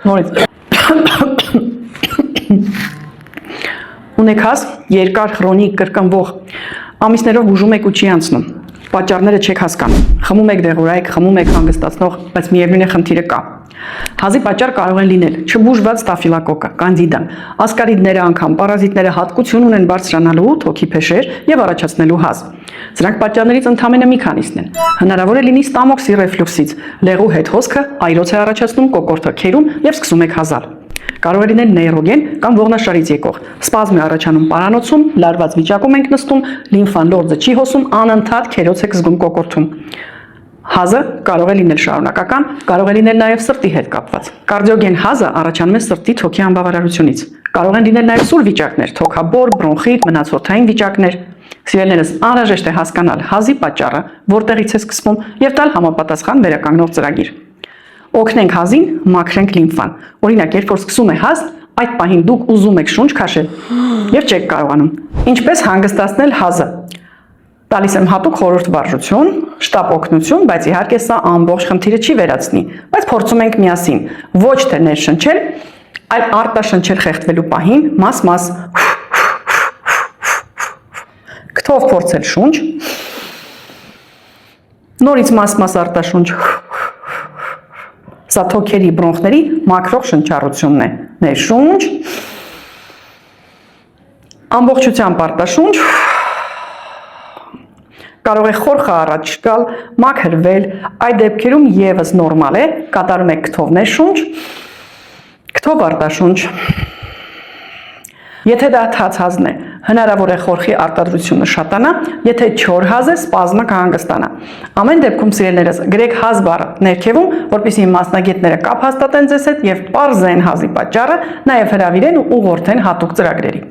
Նորից։ Ունեք հազ, երկար, խրոնիկ, կրկնվող, ամիսներով ուժում եք ու չի անցնում, պատճառները չեք հասկանում, խմում եք դեղորայք, խմում եք հանգստացնող, բայց միևնույն է խնդիրը կա։ Հազի պատճառ կարող են լինել չբուժված ստաֆիլոկոկը, կանդիդան, ասկարիդները անգամ, պարազիտները հատկություն ունեն բարձրանալու թոքի փեշեր եւ առաջացնելու հազ։ Սրանք պատճառներից ընդամենը մի քանիսն են։ Հնարավոր է լինի ստամոքսի ռեֆլյուքսից, լեղու հետ հոսքը այրոց է առաջացնում կոկորդը քերում եւ սկսում եք հազալ։ Կարող է լինել նեյրոգեն կամ ողնաշարից եկող, սպազմ է առաջանում պարանոցում, լարված վիճակում ենք նստում, լիմֆան լորձը չի հոսում, անընդհատ քերոց եք զգում կոկորդում։ Հազը կարող է լինել շարունակական, կարող է լինել նաև սրտի հետ կապված։ Կարդիոգեն հազը առաջանում է սրտի թոքի անբավարարությունից։ Կարող են լինել նաև սուր վիճակներ, թոքաբոր, բրոնխիտ, մնացորդային վիճակներ։ Սիրելիներս, անհրաժեշտ է հասկանալ հազի պատճառը, որտեղից է սկսվում եւ տալ համապատասխան վերականգնող ծրագիր։ Օգնենք հազին, մաքրենք լիմֆան։ Օրինակ, երբ որ սկսում է հազ, այդ պահին դուք ուզում եք շունչ քաշել եւ չեք կարողանում։ Ինչպես հանգստացնել հազը։ Տալիս եմ հատուկ խորհուրդ վարժություն, շտապ օգնություն, բայց իհարկե սա ամբողջ խնդիրը չի վերացնի, բայց փորձում ենք միասին ոչ թե ներշնչել, այլ արտաշնչել խեղդվելու պահին, մաս-մաս քթով փորձել շունչ, նորից մաս-մաս արտաշունչ, սա թոքերի բրոնխների մաքրող շնչառությունն է, ներշունչ, ամբողջությամբ արտաշունչ, կարող է խորխը առաջ գալ, մաքրվել, այդ դեպքերում եւս նորմալ է, կատարում եք քթով ներշունչ, քթով արտաշունչ։ Եթե դա թաց հազն է, հնարավոր է խորխի արտադրությունը շատանա, եթե չոր հազ է, սպազմը կհանգստանա։ Ամեն դեպքում սիրելիներս, գրեք հազ բառը ներքևում, որպեսզի մասնագետները կապ հաստատեն ձեզ հետ եւ պարզեն հազի պատճառը, նաեւ հրավիրեն ու ուղղորդեն հատուկ ծրագրերի։